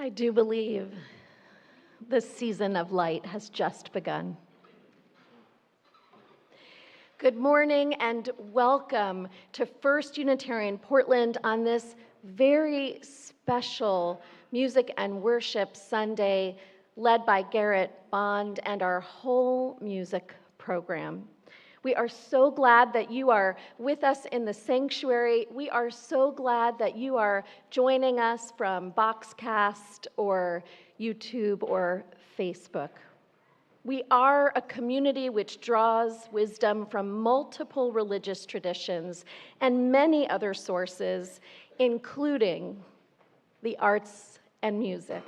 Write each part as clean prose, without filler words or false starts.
I do believe the season of light has just begun. Good morning and welcome to First Unitarian Portland on this very special Music and Worship Sunday led by Garrett Bond and our whole music program. We are so glad that you are with us in the sanctuary. We are so glad that you are joining us from Boxcast or YouTube or Facebook. We are a community which draws wisdom from multiple religious traditions and many other sources, including the arts and music.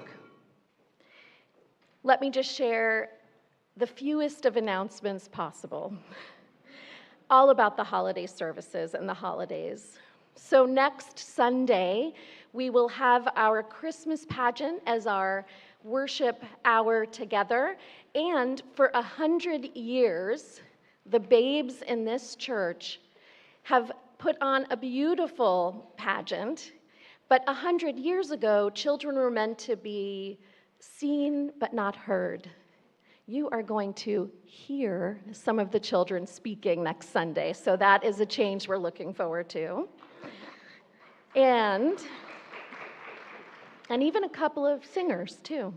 Let me just share the fewest of announcements possible, all about the holiday services and the holidays. So next Sunday, we will have our Christmas pageant as our worship hour together. And for 100 years, the babes in this church have put on a beautiful pageant. But 100 years ago, children were meant to be seen but not heard. You are going to hear some of the children speaking next Sunday. So that is a change we're looking forward to. And even a couple of singers, too,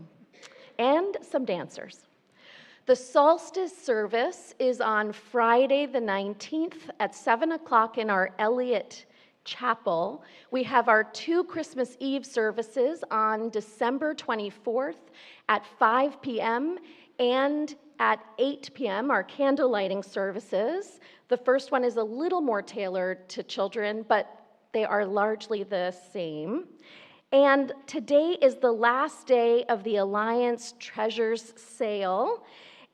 and some dancers. The solstice service is on Friday the 19th at 7 o'clock in our Elliott Chapel. We have our 2 Christmas Eve services on December 24th at 5 p.m. and at 8 p.m., our candle lighting services. The first one is a little more tailored to children, but they are largely the same. And today is the last day of the Alliance Treasures Sale.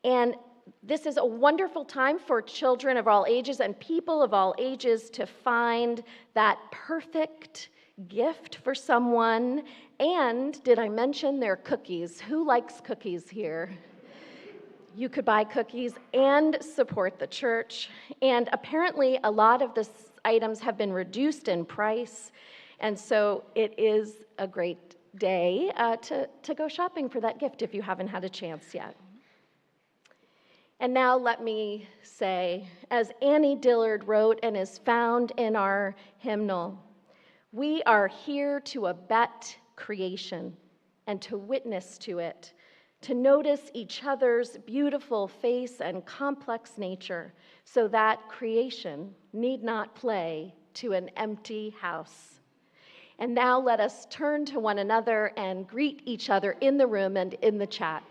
And this is a wonderful time for children of all ages and people of all ages to find that perfect gift for someone. And did I mention their cookies? Who likes cookies here? You could buy cookies and support the church. And apparently a lot of the items have been reduced in price. And so it is a great day to go shopping for that gift if you haven't had a chance yet. And now let me say, as Annie Dillard wrote and is found in our hymnal, we are here to abet creation and to witness to it, to notice each other's beautiful face and complex nature so that creation need not play to an empty house. And now let us turn to one another and greet each other in the room and in the chat.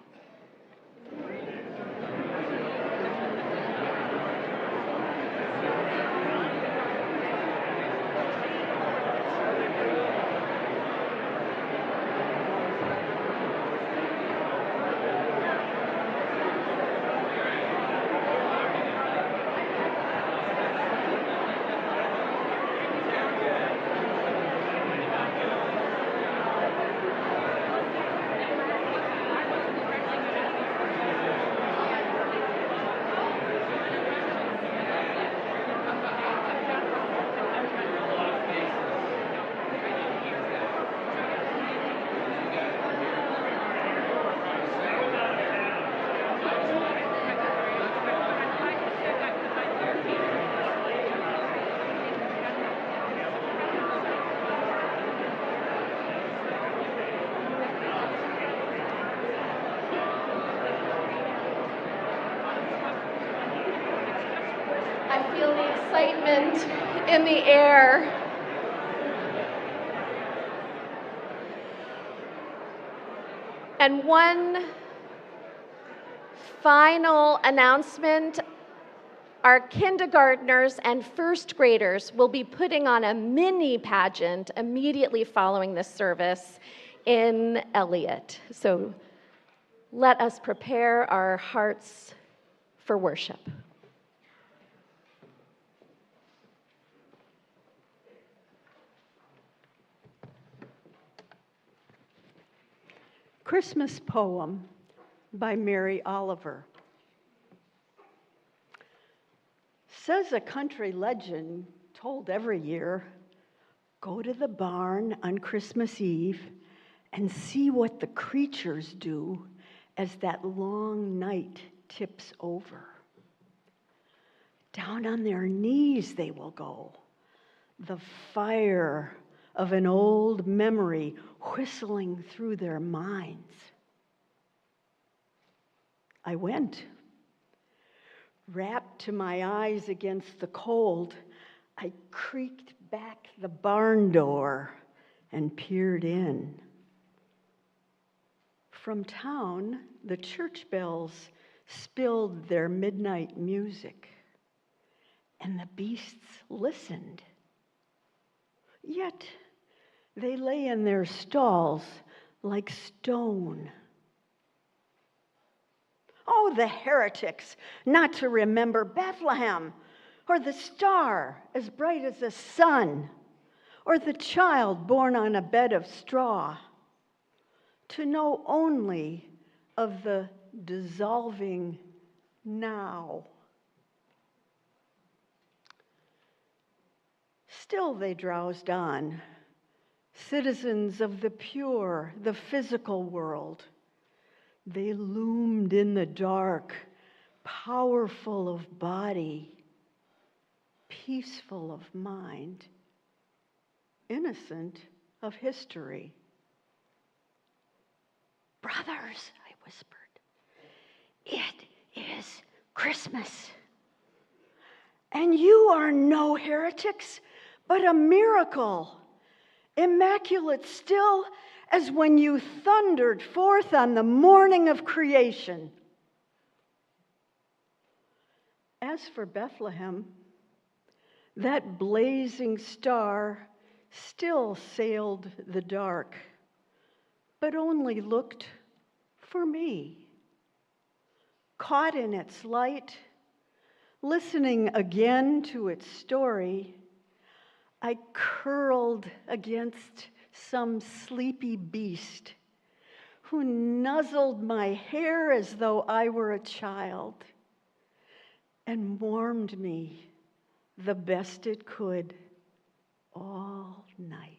In the air. And one final announcement, our kindergartners and first graders will be putting on a mini pageant immediately following this service in Elliott. So let us prepare our hearts for worship. Christmas Poem by Mary Oliver. Says a country legend told every year, go to the barn on Christmas Eve and see what the creatures do as that long night tips over. Down on their knees they will go, the fire of an old memory whistling through their minds. I went. Wrapped to my eyes against the cold, I creaked back the barn door and peered in. From town, the church bells spilled their midnight music, and the beasts listened. Yet they lay in their stalls like stone. Oh, the heretics, not to remember Bethlehem, or the star as bright as the sun, or the child born on a bed of straw, to know only of the dissolving now. Still they drowsed on, citizens of the pure, the physical world. They loomed in the dark, powerful of body, peaceful of mind, innocent of history. Brothers, I whispered, it is Christmas. And you are no heretics, but a miracle, immaculate still as when you thundered forth on the morning of creation. As for Bethlehem, that blazing star still sailed the dark, but only looked for me. Caught in its light, listening again to its story, I curled against some sleepy beast who nuzzled my hair as though I were a child and warmed me the best it could all night.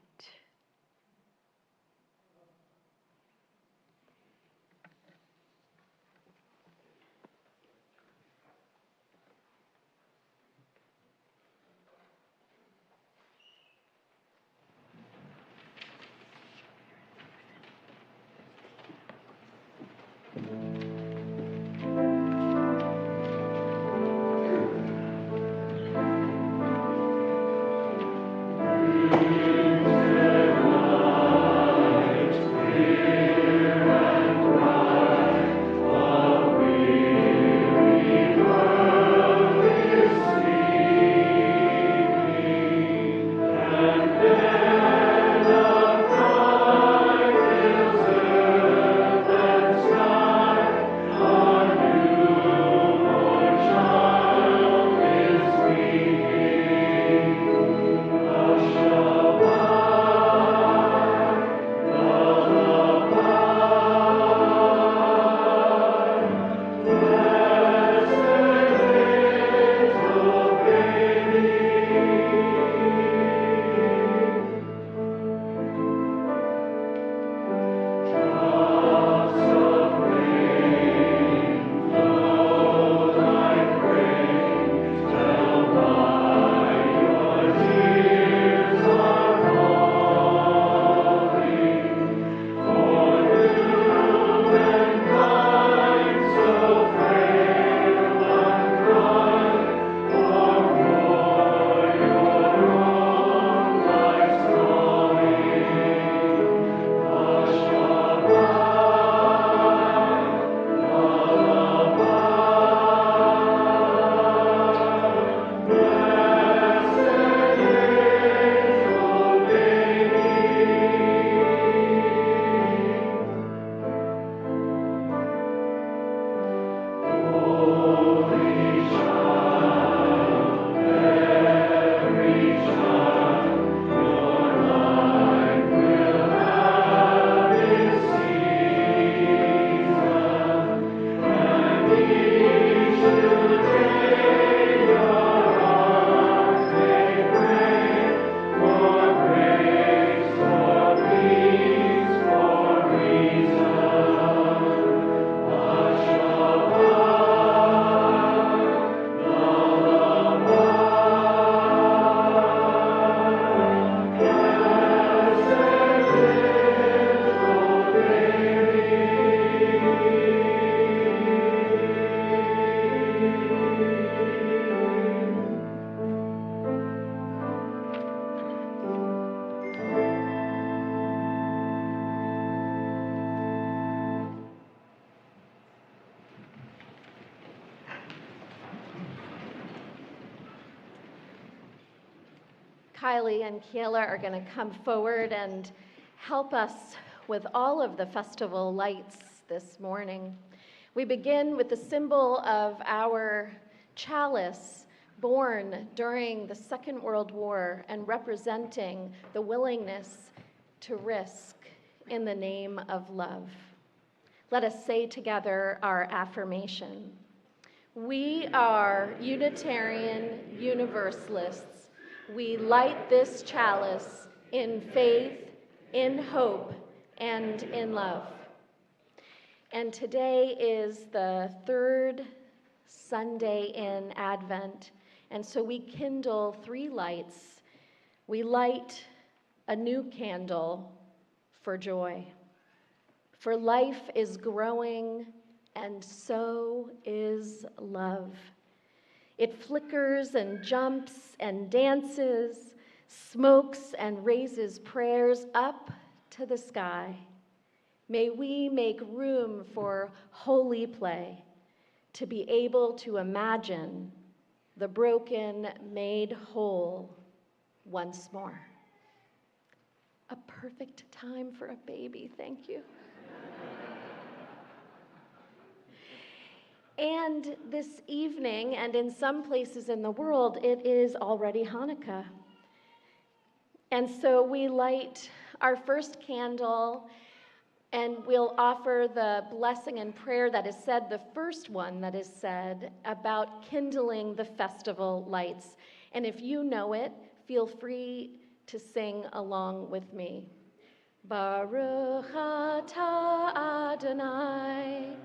Kylie and Kiela are going to come forward and help us with all of the festival lights this morning. We begin with the symbol of our chalice, born during the Second World War and representing the willingness to risk in the name of love. Let us say together our affirmation. We are Unitarian Universalists. We light this chalice in faith, in hope, and in love. And today is the third Sunday in Advent, and so we kindle 3 lights. We light a new candle for joy. For life is growing, and so is love. It flickers and jumps and dances, smokes and raises prayers up to the sky. May we make room for holy play, to be able to imagine the broken made whole once more. A perfect time for a baby, thank you. And this evening, and in some places in the world, it is already Hanukkah. And so we light our first candle, and we'll offer the blessing and prayer that is said, the first one that is said about kindling the festival lights. And if you know it, feel free to sing along with me. Baruch atah Adonai,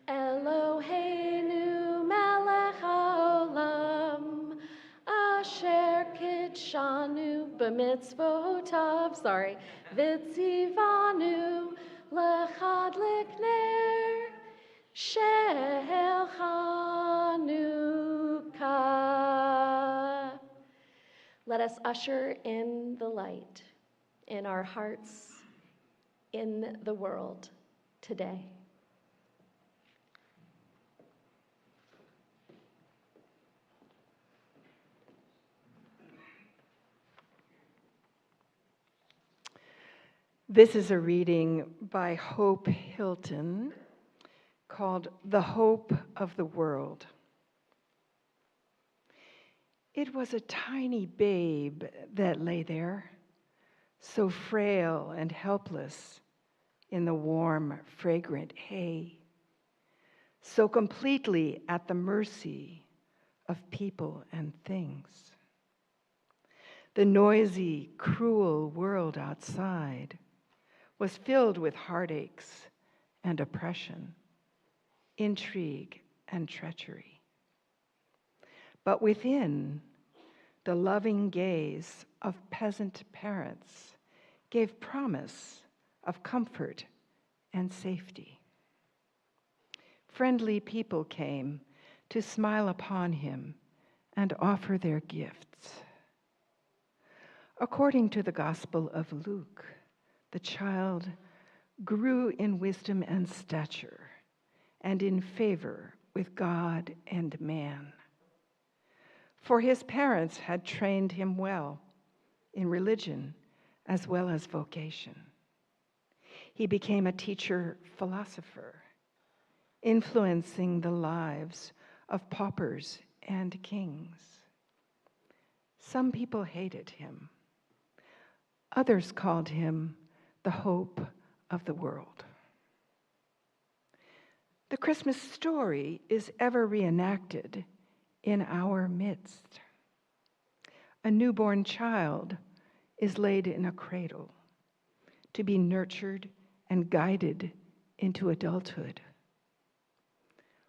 Eloheinu melech haolam, asher kitshanu b'mitzvotav, v'tzivanu lechadlik ner shel Chanukah. Let us usher in the light in our hearts, in the world today. This is a reading by Hope Hilton called The Hope of the World. It was a tiny babe that lay there, so frail and helpless in the warm, fragrant hay, so completely at the mercy of people and things. The noisy, cruel world outside was filled with heartaches and oppression, intrigue and treachery. But within, the loving gaze of peasant parents gave promise of comfort and safety. Friendly people came to smile upon him and offer their gifts. According to the Gospel of Luke, the child grew in wisdom and stature and in favor with God and man. For his parents had trained him well in religion as well as vocation. He became a teacher philosopher, influencing the lives of paupers and kings. Some people hated him. Others called him the hope of the world. The Christmas story is ever reenacted in our midst. A newborn child is laid in a cradle to be nurtured and guided into adulthood.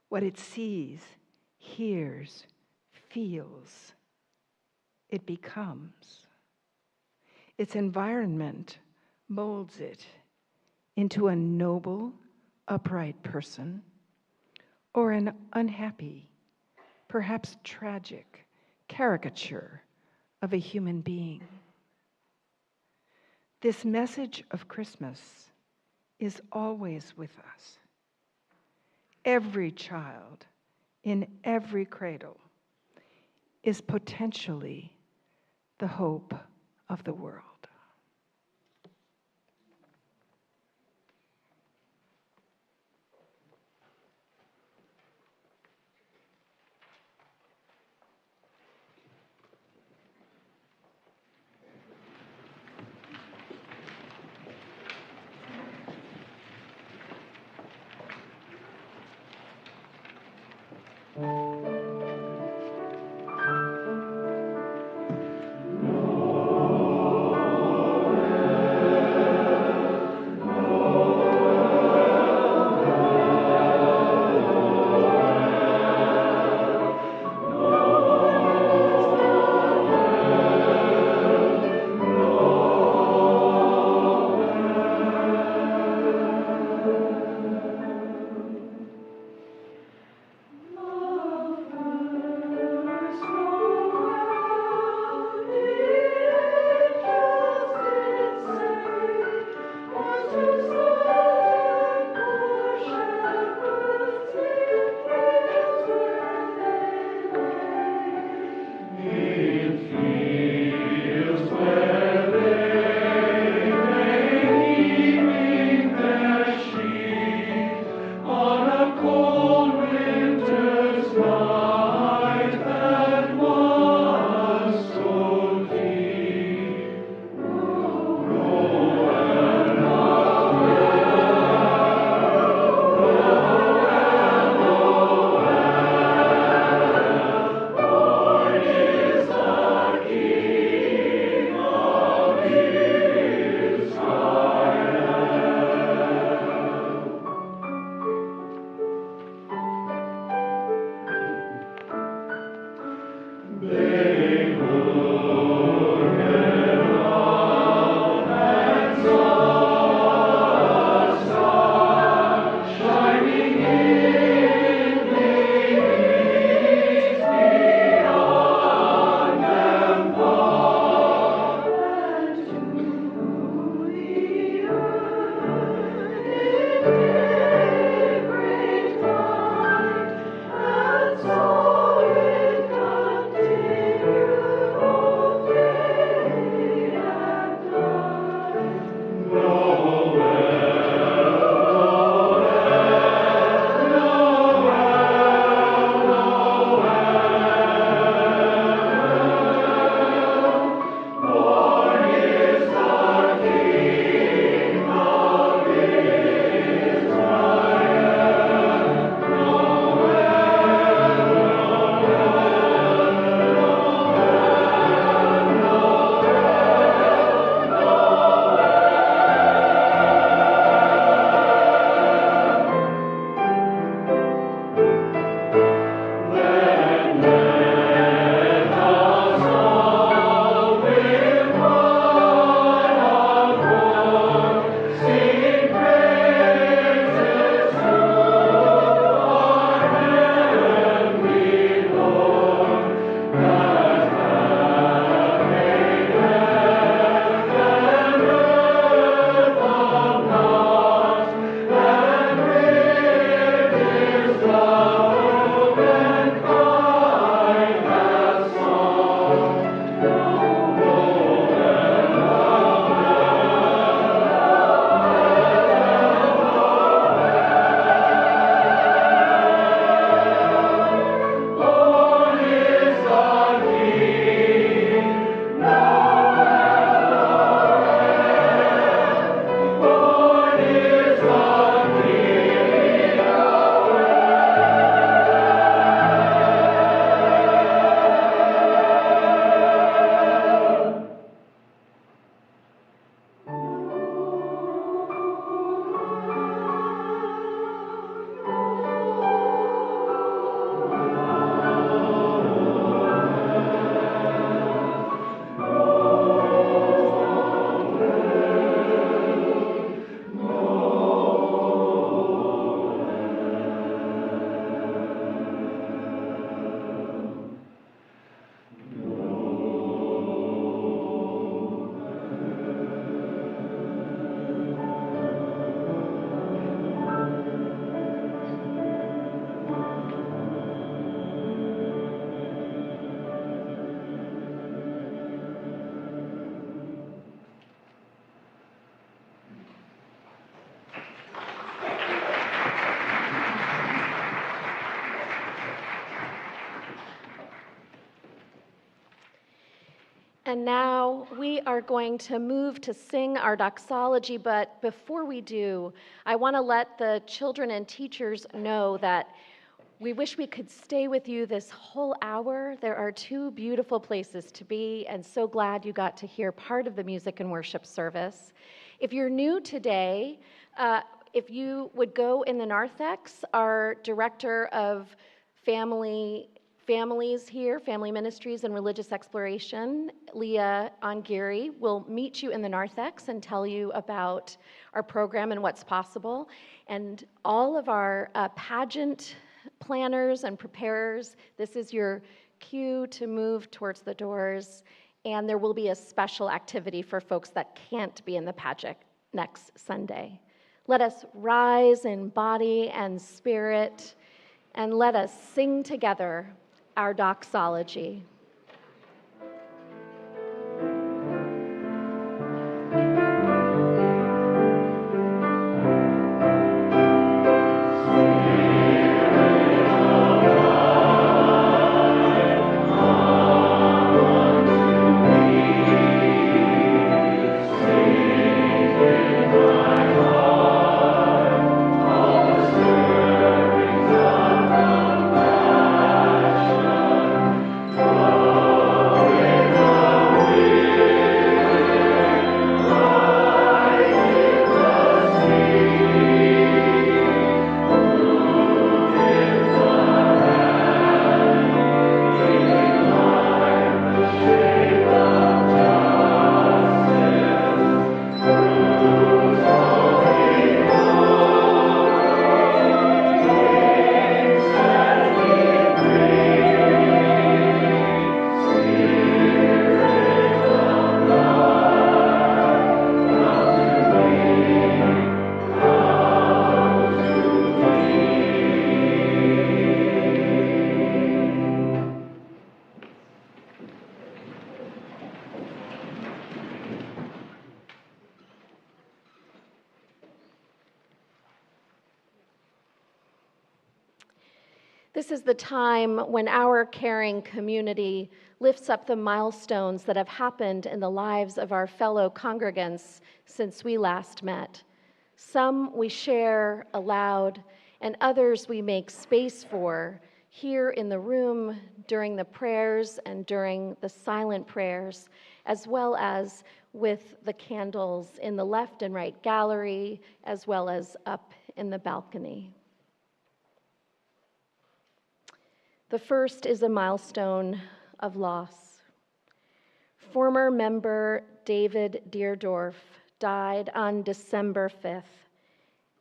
What it sees, hears, feels, it becomes. Its environment molds it into a noble, upright person or an unhappy, perhaps tragic caricature of a human being. This message of Christmas is always with us. Every child in every cradle is potentially the hope of the world. And now we are going to move to sing our doxology, but before we do, I want to let the children and teachers know that we wish we could stay with you this whole hour. There are two beautiful places to be, and so glad you got to hear part of the music and worship service. If you're new today, if you would go in the narthex, our director of families here, Family Ministries and Religious Exploration, Leah Ongiri, will meet you in the narthex and tell you about our program and what's possible. And all of our pageant planners and preparers, this is your cue to move towards the doors, and there will be a special activity for folks that can't be in the pageant next Sunday. Let us rise in body and spirit, and let us sing together our doxology. This is the time when our caring community lifts up the milestones that have happened in the lives of our fellow congregants since we last met. Some we share aloud, and others we make space for here in the room during the prayers and during the silent prayers, as well as with the candles in the left and right gallery, as well as up in the balcony. The first is a milestone of loss. Former member David Deerdorf died on December 5th.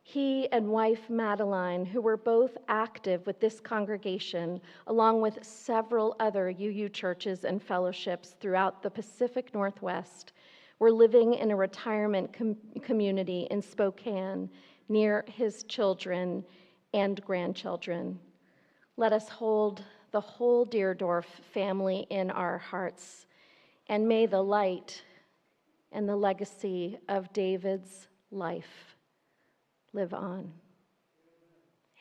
He and wife Madeline, who were both active with this congregation, along with several other UU churches and fellowships throughout the Pacific Northwest, were living in a retirement community in Spokane near his children and grandchildren. Let us hold the whole Deerdorf family in our hearts, and may the light and the legacy of David's life live on.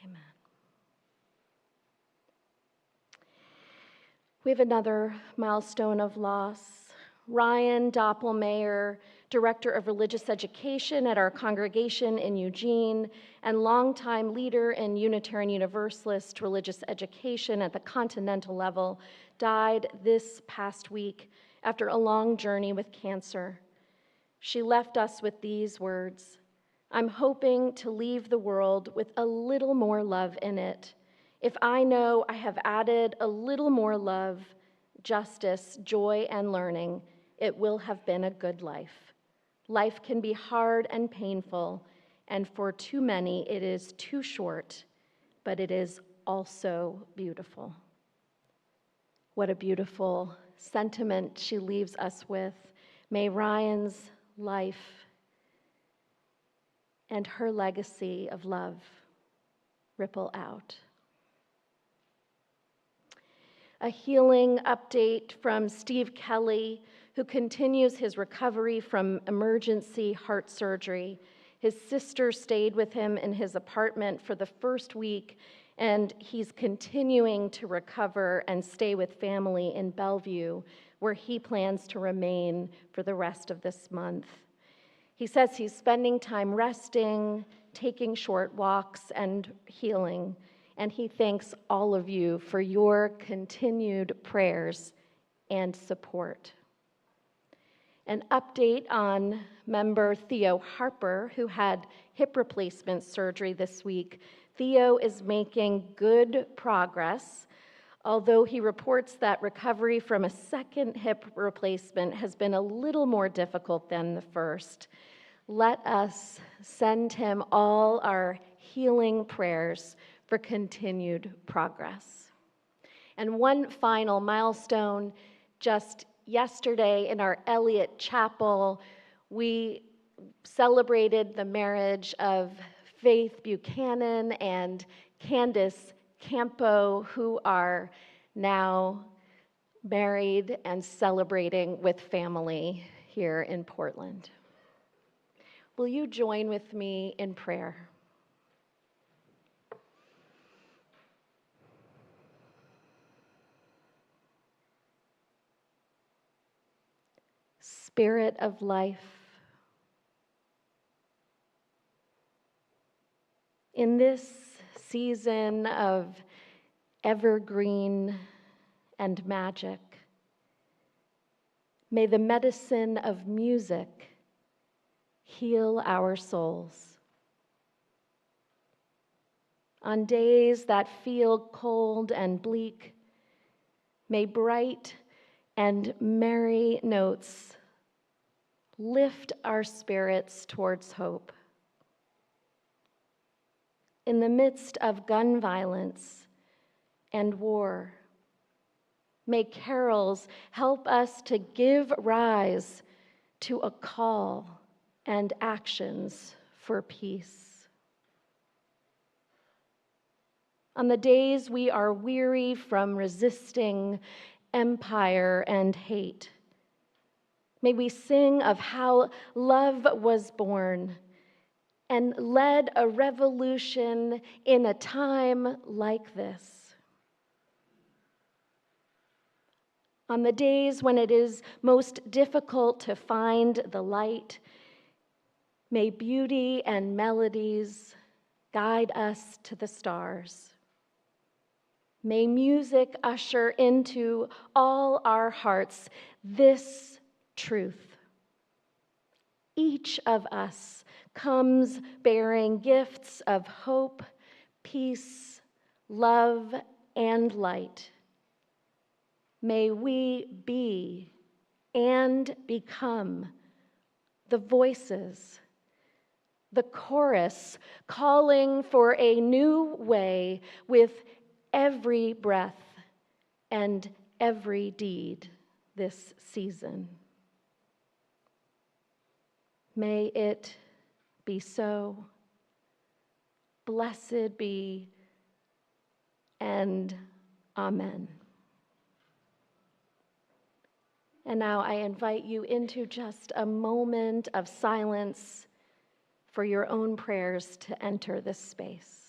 Amen. We have another milestone of loss. Ryan Doppelmayr, Director of Religious Education at our congregation in Eugene, and longtime leader in Unitarian Universalist religious education at the continental level, died this past week after a long journey with cancer. She left us with these words: "I'm hoping to leave the world with a little more love in it. If I know I have added a little more love, justice, joy, and learning, it will have been a good life. Life can be hard and painful, and for too many it is too short, but it is also beautiful." What a beautiful sentiment she leaves us with. May Ryan's life and her legacy of love ripple out. A healing update from Steve Kelly, who continues his recovery from emergency heart surgery. His sister stayed with him in his apartment for the first week, and he's continuing to recover and stay with family in Bellevue where he plans to remain for the rest of this month. He says he's spending time resting, taking short walks, and healing, and he thanks all of you for your continued prayers and support. An update on member Theo Harper, who had hip replacement surgery this week. Theo is making good progress, although he reports that recovery from a second hip replacement has been a little more difficult than the first. Let us send him all our healing prayers for continued progress. And one final milestone, just yesterday in our Elliott Chapel, we celebrated the marriage of Faith Buchanan and Candace Campo, who are now married and celebrating with family here in Portland. Will you join with me in prayer? Spirit of life, in this season of evergreen and magic, may the medicine of music heal our souls. On days that feel cold and bleak, may bright and merry notes lift our spirits towards hope. In the midst of gun violence and war, may carols help us to give rise to a call and actions for peace. On the days we are weary from resisting empire and hate, may we sing of how love was born and led a revolution in a time like this. On the days when it is most difficult to find the light, may beauty and melodies guide us to the stars. May music usher into all our hearts this truth. Each of us comes bearing gifts of hope, peace, love, and light. May we be and become the voices, the chorus calling for a new way with every breath and every deed this season. May it be so. Blessed be, and amen. And now I invite you into just a moment of silence for your own prayers to enter this space.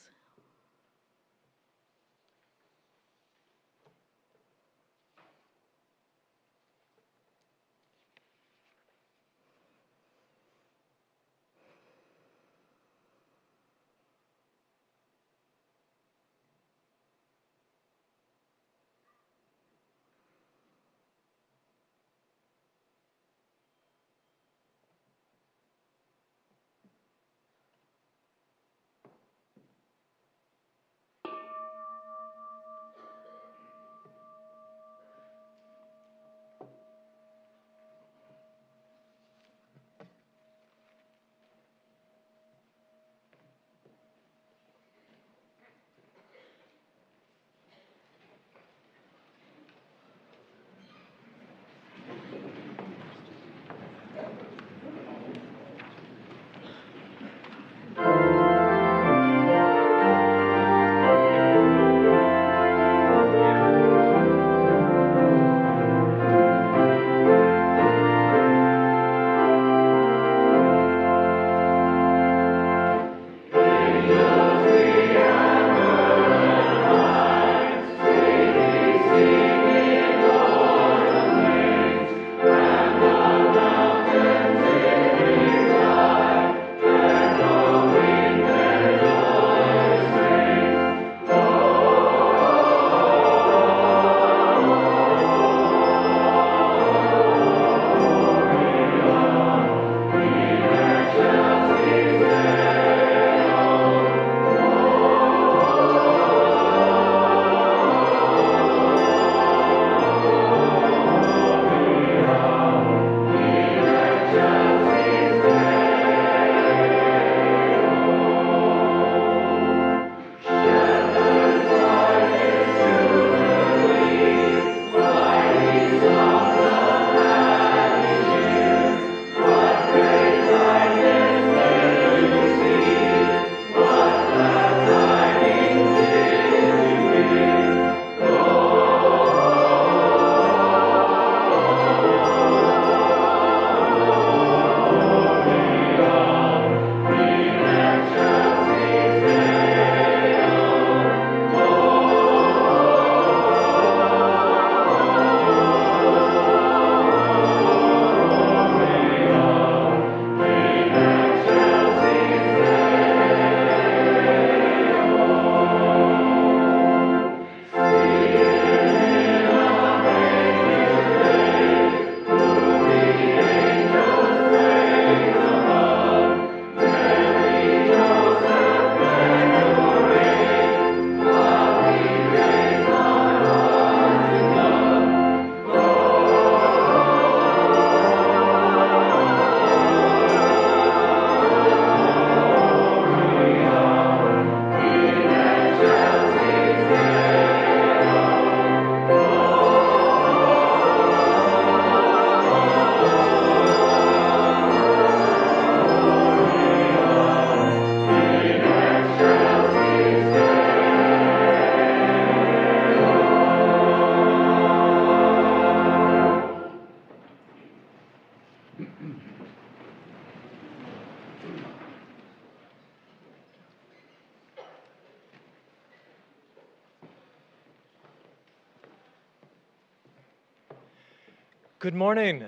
Good morning.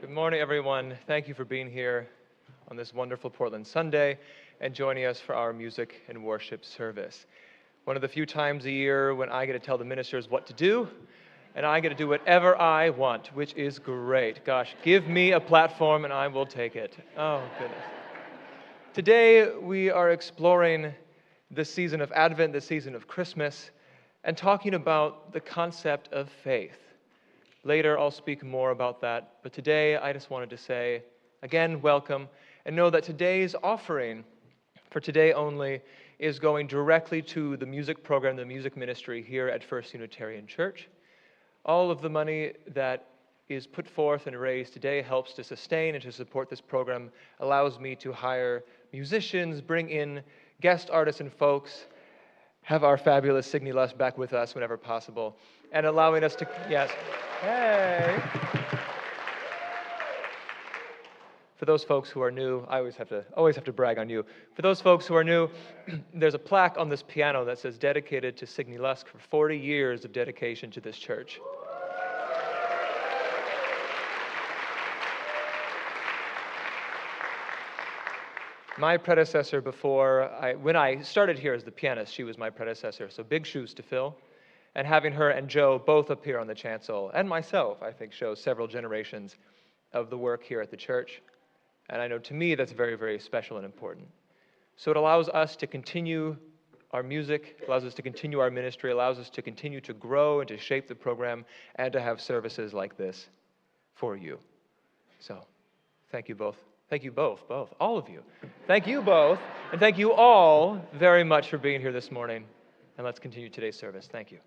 Good morning, everyone. Thank you for being here on this wonderful Portland Sunday and joining us for our music and worship service. One of the few times a year when I get to tell the ministers what to do, and I get to do whatever I want, which is great. Gosh, give me a platform and I will take it. Oh, goodness. Today, we are exploring the season of Advent, the season of Christmas, and talking about the concept of faith. Later, I'll speak more about that, but today I just wanted to say, again, welcome, and know that today's offering, for today only, is going directly to the music program, the music ministry here at First Unitarian Church. All of the money that is put forth and raised today helps to sustain and to support this program, allows me to hire musicians, bring in guest artists and folks, have our fabulous Signe Lush back with us whenever possible, and allowing us to, yes, hey. For those folks who are new, I always have to brag on you. For those folks who are new, there's a plaque on this piano that says dedicated to Signe Lusk for 40 years of dedication to this church. My predecessor when I started here as the pianist, she was my predecessor, so big shoes to fill. And having her and Joe both appear on the chancel, and myself, I think, shows several generations of the work here at the church. And I know to me that's very, very special and important. So it allows us to continue our music, allows us to continue our ministry, allows us to continue to grow and to shape the program and to have services like this for you. So thank you both. Thank you both, all of you. Thank you both, and thank you all very much for being here this morning. And let's continue today's service. Thank you.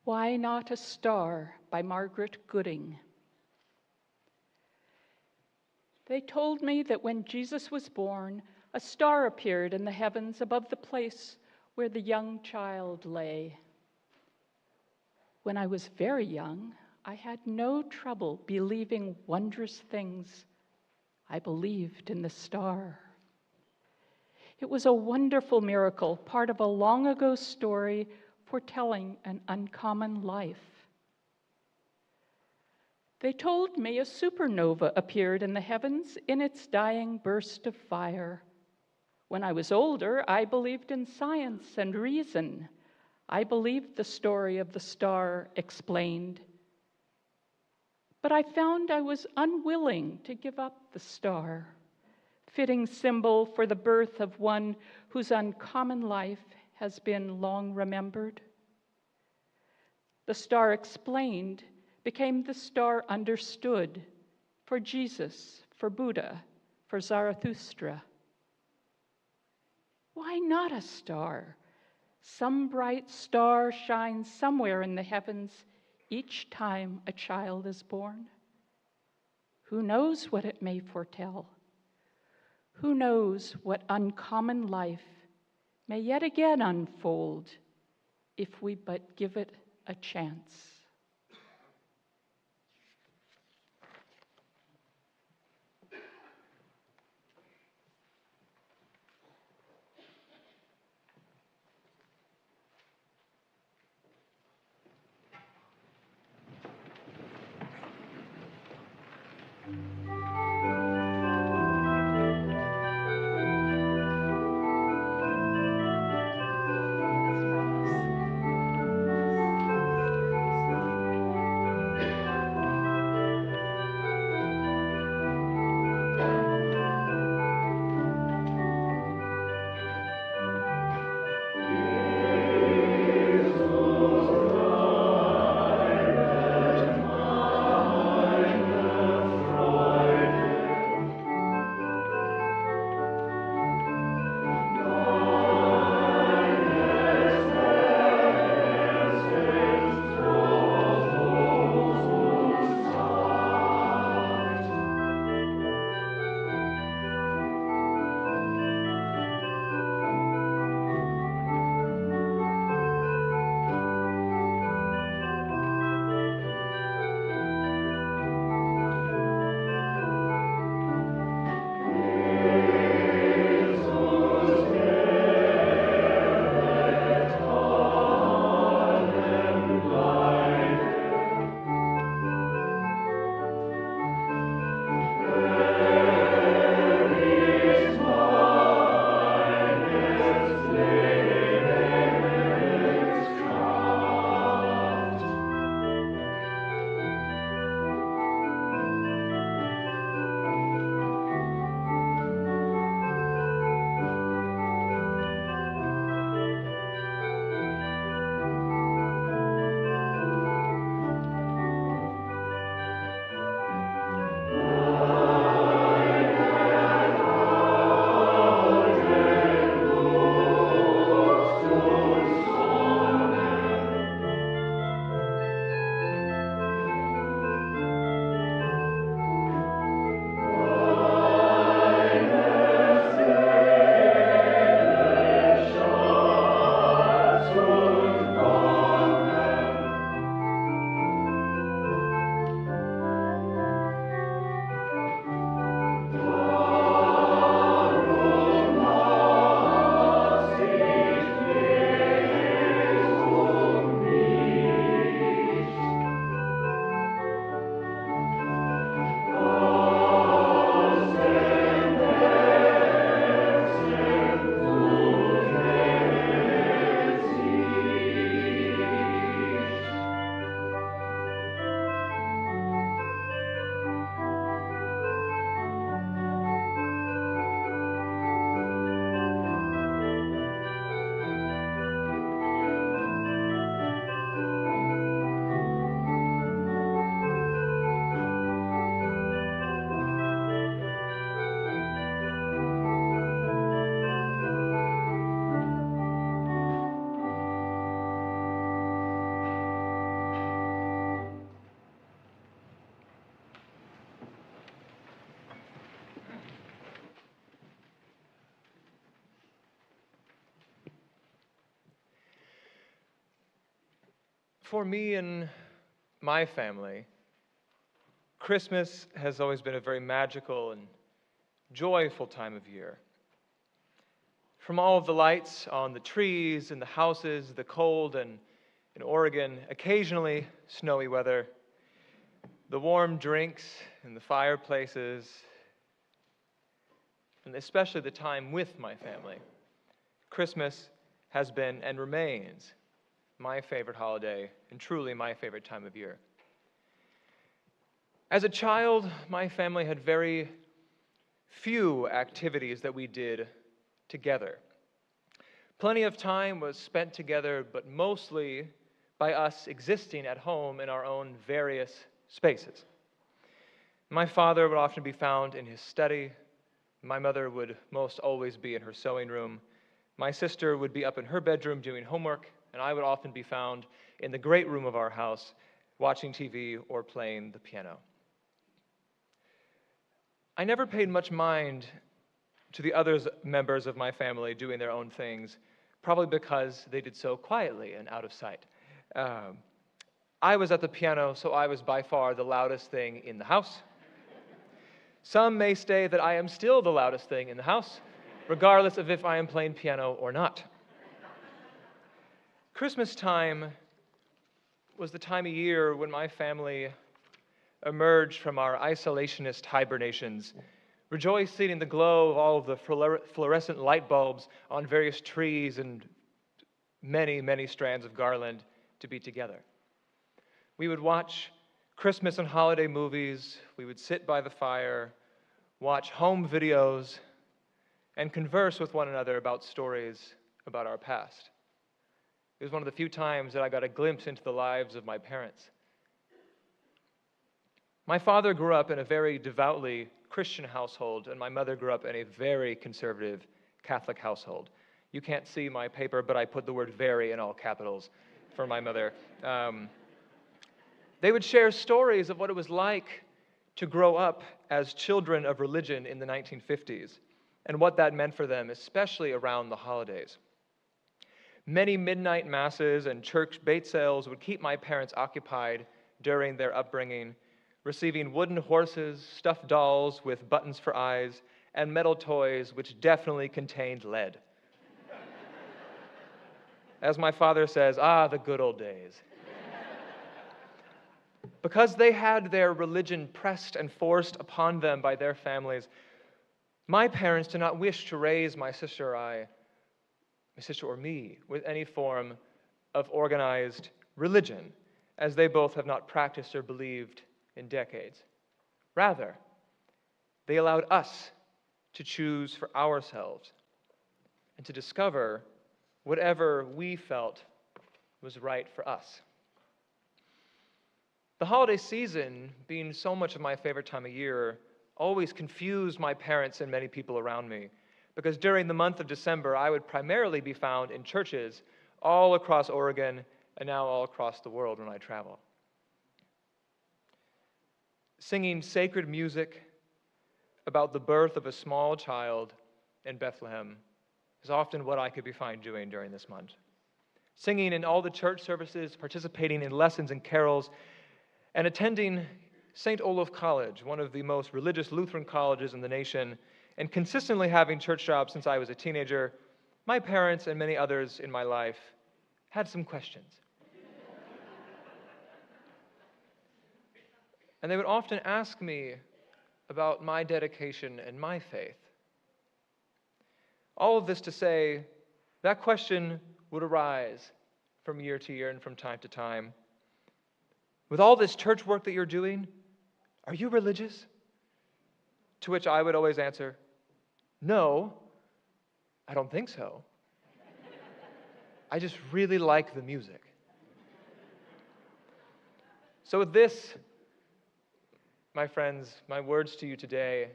Why Not a Star by Margaret Gooding. They told me that when Jesus was born, a star appeared in the heavens above the place where the young child lay. When I was very young, I had no trouble believing wondrous things. I believed in the star. It was a wonderful miracle, part of a long ago story foretelling an uncommon life. They told me a supernova appeared in the heavens in its dying burst of fire. When I was older, I believed in science and reason. I believed the story of the star explained. But I found I was unwilling to give up the star, fitting symbol for the birth of one whose uncommon life has been long remembered. The star explained became the star understood for Jesus, for Buddha, for Zarathustra. Why not a star? Some bright star shines somewhere in the heavens each time a child is born. Who knows what it may foretell? Who knows what uncommon life may yet again unfold if we but give it a chance? For me and my family, Christmas has always been a very magical and joyful time of year. From all of the lights on the trees and the houses, the cold and in Oregon, occasionally snowy weather, the warm drinks and the fireplaces, and especially the time with my family, Christmas has been and remains my favorite holiday and truly my favorite time of year. As a child, my family had very few activities that we did together. Plenty of time was spent together, but mostly by us existing at home in our own various spaces. My father would often be found in his study. My mother would most always be in her sewing room. My sister would be up in her bedroom doing homework, and I would often be found in the great room of our house watching TV or playing the piano. I never paid much mind to the other members of my family doing their own things, probably because they did so quietly and out of sight. I was at the piano, so I was by far the loudest thing in the house. Some may say that I am still the loudest thing in the house, regardless of if I am playing piano or not. Christmas time was the time of year when my family emerged from our isolationist hibernations, rejoicing in the glow of all of the fluorescent light bulbs on various trees and many, many strands of garland to be together. We would watch Christmas and holiday movies, we would sit by the fire, watch home videos, and converse with one another about stories about our past. It was one of the few times that I got a glimpse into the lives of my parents. My father grew up in a very devoutly Christian household, and my mother grew up in a very conservative Catholic household. You can't see my paper, but I put the word very in all capitals for my mother. They would share stories of what it was like to grow up as children of religion in the 1950s and what that meant for them, especially around the holidays. Many midnight masses and church bait sales would keep my parents occupied during their upbringing, receiving wooden horses, stuffed dolls with buttons for eyes, and metal toys which definitely contained lead. As my father says, the good old days. Because they had their religion pressed and forced upon them by their families, my parents did not wish to raise my sister or me, with any form of organized religion, as they both have not practiced or believed in decades. Rather, they allowed us to choose for ourselves and to discover whatever we felt was right for us. The holiday season, being so much of my favorite time of year, always confused my parents and many people around me, because during the month of December, I would primarily be found in churches all across Oregon and now all across the world when I travel. Singing sacred music about the birth of a small child in Bethlehem is often what I could be found doing during this month. Singing in all the church services, participating in lessons and carols, and attending St. Olaf College, one of the most religious Lutheran colleges in the nation, and consistently having church jobs since I was a teenager, my parents and many others in my life had some questions. And they would often ask me about my dedication and my faith. All of this to say, that question would arise from year to year and from time to time. With all this church work that you're doing, are you religious? To which I would always answer, no, I don't think so. I just really like the music. So with this, my friends, my words to you today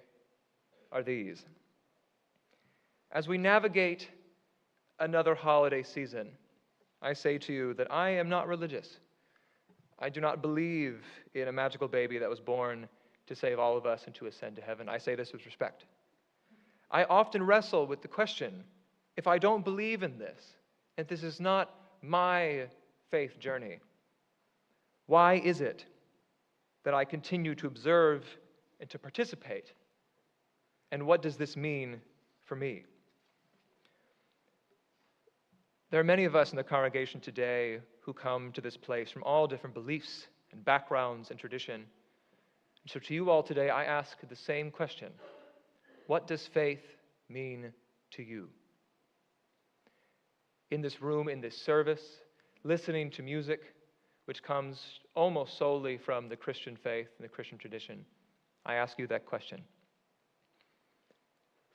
are these. As we navigate another holiday season, I say to you that I am not religious. I do not believe in a magical baby that was born to save all of us and to ascend to heaven. I say this with respect. I often wrestle with the question, if I don't believe in this, and this is not my faith journey, Why is it that I continue to observe and to participate? And what does this mean for me? There are many of us in the congregation today who come to this place from all different beliefs and backgrounds and tradition. So to you all today, I ask the same question. What does faith mean to you? In this room, in this service, listening to music, which comes almost solely from the Christian faith and the Christian tradition, I ask you that question.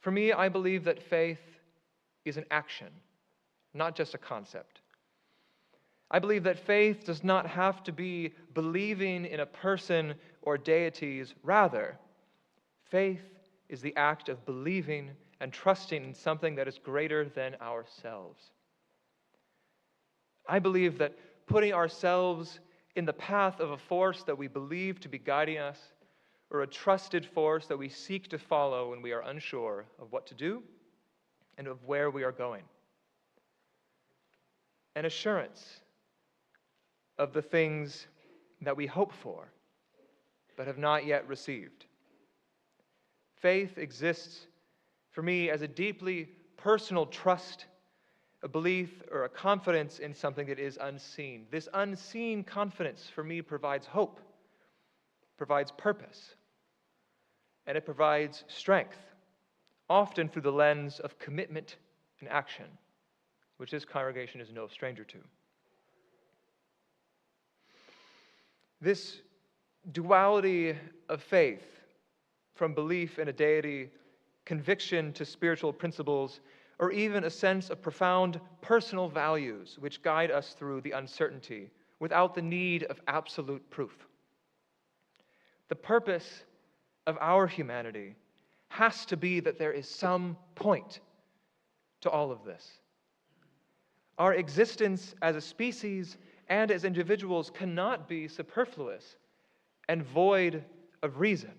For me, I believe that faith is an action, not just a concept. I believe that faith does not have to be believing in a person or deities. Rather, faith is the act of believing and trusting in something that is greater than ourselves. I believe that putting ourselves in the path of a force that we believe to be guiding us, or a trusted force that we seek to follow when we are unsure of what to do and of where we are going. An assurance of the things that we hope for but have not yet received. Faith exists for me as a deeply personal trust, a belief or a confidence in something that is unseen. This unseen confidence for me provides hope, provides purpose, and it provides strength, often through the lens of commitment and action, which this congregation is no stranger to. This duality of faith, from belief in a deity, conviction to spiritual principles, or even a sense of profound personal values which guide us through the uncertainty without the need of absolute proof. The purpose of our humanity has to be that there is some point to all of this. Our existence as a species and as individuals cannot be superfluous and void of reason.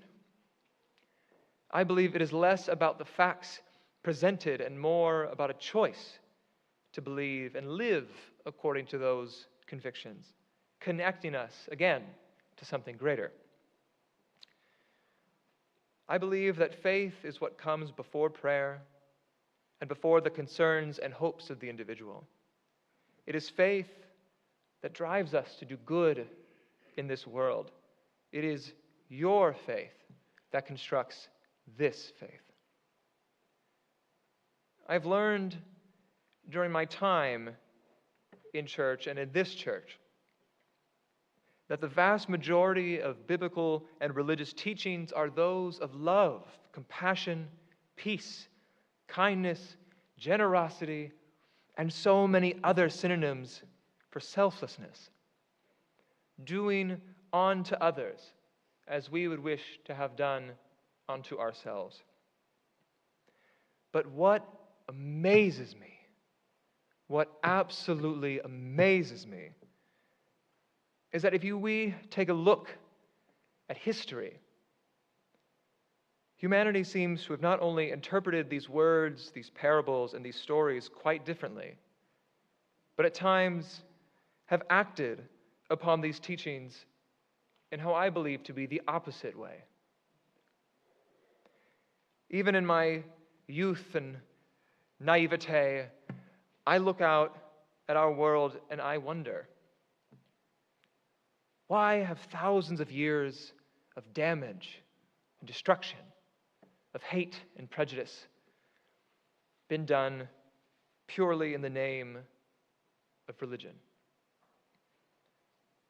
I believe it is less about the facts presented and more about a choice to believe and live according to those convictions, connecting us again to something greater. I believe that faith is what comes before prayer and before the concerns and hopes of the individual. It is faith that drives us to do good in this world. It is your faith that constructs this faith. I've learned during my time in church and in this church that the vast majority of biblical and religious teachings are those of love, compassion, peace, kindness, generosity, and so many other synonyms for selflessness. Doing unto others as we would wish to have done unto ourselves. But what amazes me, what absolutely amazes me, is that if we take a look at history, humanity seems to have not only interpreted these words, these parables, and these stories quite differently, but at times have acted upon these teachings in how I believe to be the opposite way. Even in my youth and naivete, I look out at our world and I wonder, why have thousands of years of damage and destruction, of hate and prejudice been done purely in the name of religion?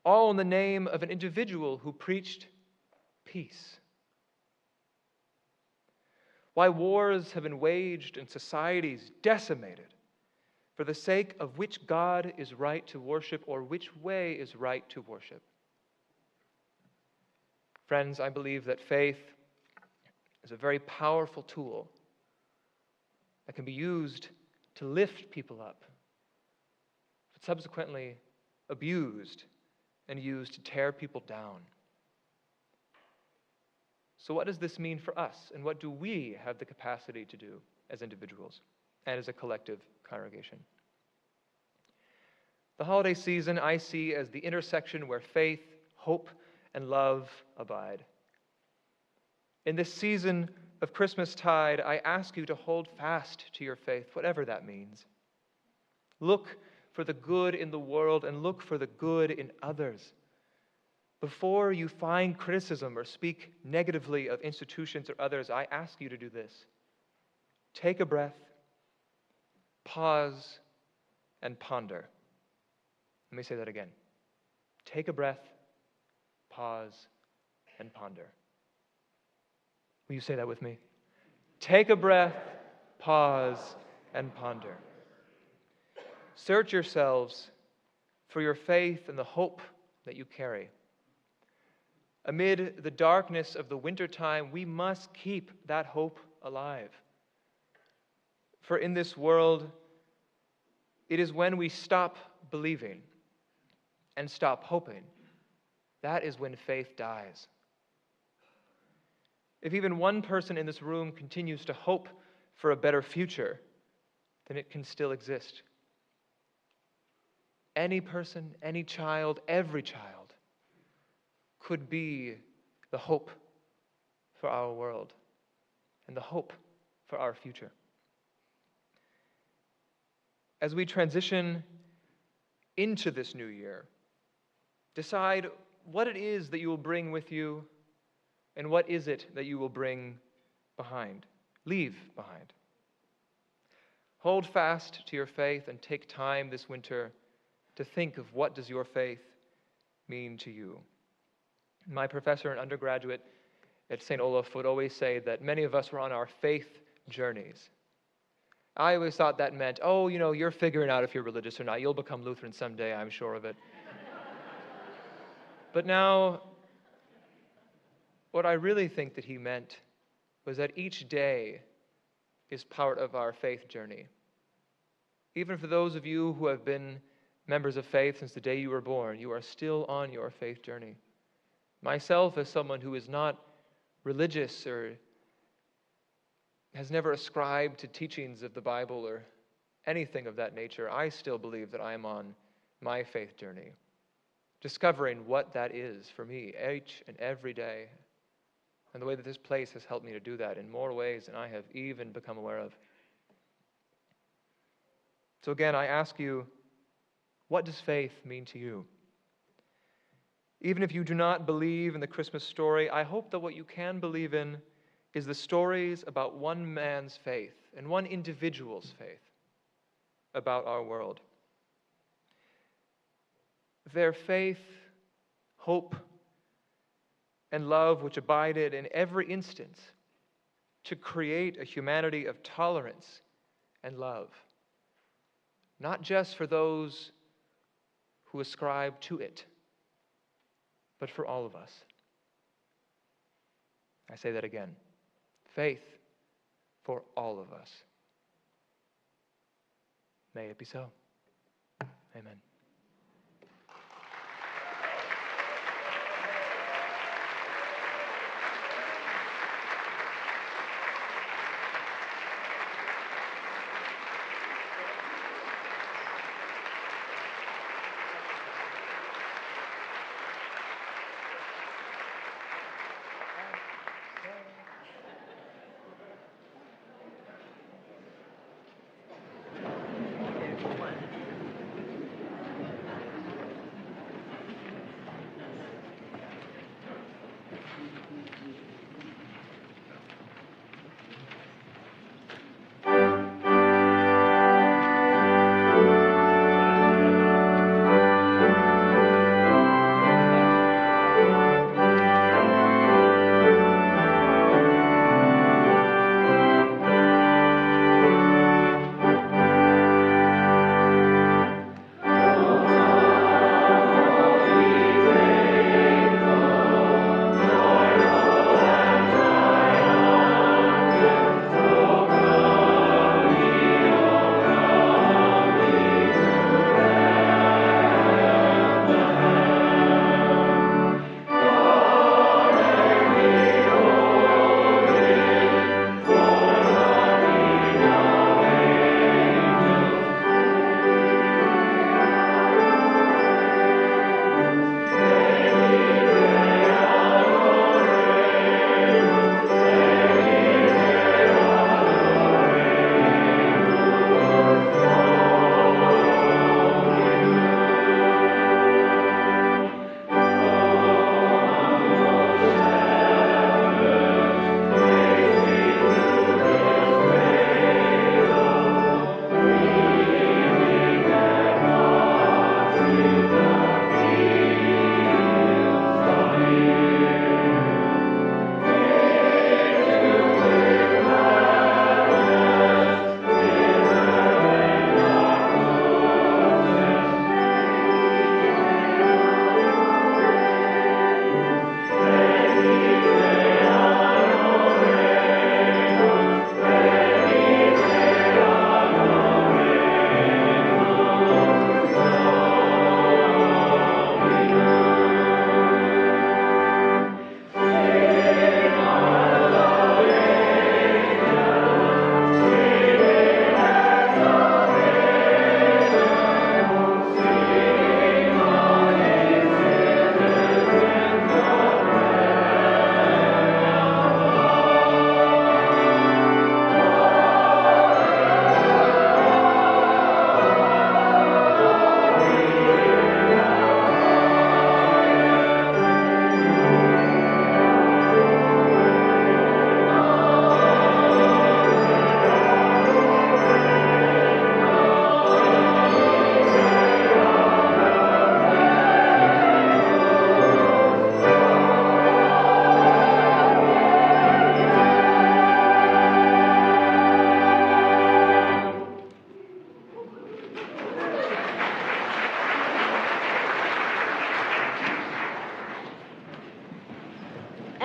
All in the name of an individual who preached peace. Why wars have been waged and societies decimated for the sake of which God is right to worship or which way is right to worship. Friends, I believe that faith is a very powerful tool that can be used to lift people up, but subsequently abused and used to tear people down. So what does this mean for us, and what do we have the capacity to do as individuals and as a collective congregation? The holiday season I see as the intersection where faith hope and love abide. In this season of Christmastide, I ask you to hold fast to your faith, whatever that means. Look for the good in the world and look for the good in others. Before you find criticism or speak negatively of institutions or others, I ask you to do this. Take a breath, pause, and ponder. Let me say that again. Take a breath, pause, and ponder. Will you say that with me? Take a breath, pause, and ponder. Search yourselves for your faith and the hope that you carry. Amid the darkness of the wintertime, we must keep that hope alive. For in this world, it is when we stop believing and stop hoping, that is when faith dies. If even one person in this room continues to hope for a better future, then it can still exist. Any person, any child, every child could be the hope for our world and the hope for our future. As we transition into this new year, decide what it is that you will bring with you and what is it that you will leave behind. Hold fast to your faith and take time this winter to think of what does your faith mean to you. My professor and undergraduate at St. Olaf would always say that many of us were on our faith journeys. I always thought that meant, you're figuring out if you're religious or not. You'll become Lutheran someday, I'm sure of it. But now, what I really think that he meant was that each day is part of our faith journey. Even for those of you who have been members of faith since the day you were born, you are still on your faith journey. Myself, as someone who is not religious or has never ascribed to teachings of the Bible or anything of that nature, I still believe that I am on my faith journey, discovering what that is for me each and every day, and the way that this place has helped me to do that in more ways than I have even become aware of. So again, I ask you, what does faith mean to you? Even if you do not believe in the Christmas story, I hope that what you can believe in is the stories about one man's faith and one individual's faith about our world. Their faith, hope, and love which abided in every instance to create a humanity of tolerance and love, not just for those who ascribe to it, but for all of us. I say that again. Faith for all of us. May it be so. Amen.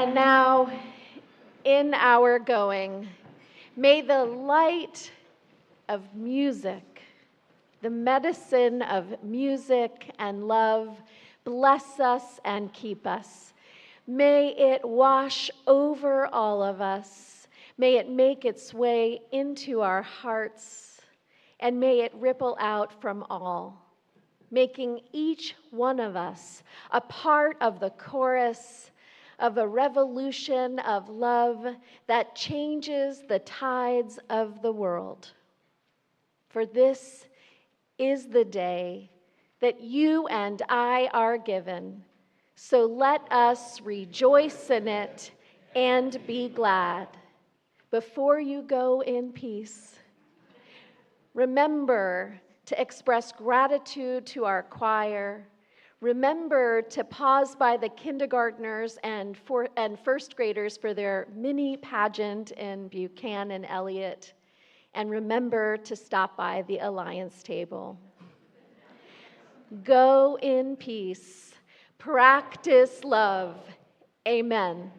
And now, in our going, may the light of music, the medicine of music and love, bless us and keep us. May it wash over all of us. May it make its way into our hearts, and may it ripple out from all, making each one of us a part of the chorus of a revolution of love that changes the tides of the world. For this is the day that you and I are given. So let us rejoice in it and be glad. Before you go in peace, remember to express gratitude to our choir. Remember to pause by the kindergartners and first graders for their mini pageant in Buchanan and Elliott. And remember to stop by the Alliance table. Go in peace. Practice love. Amen.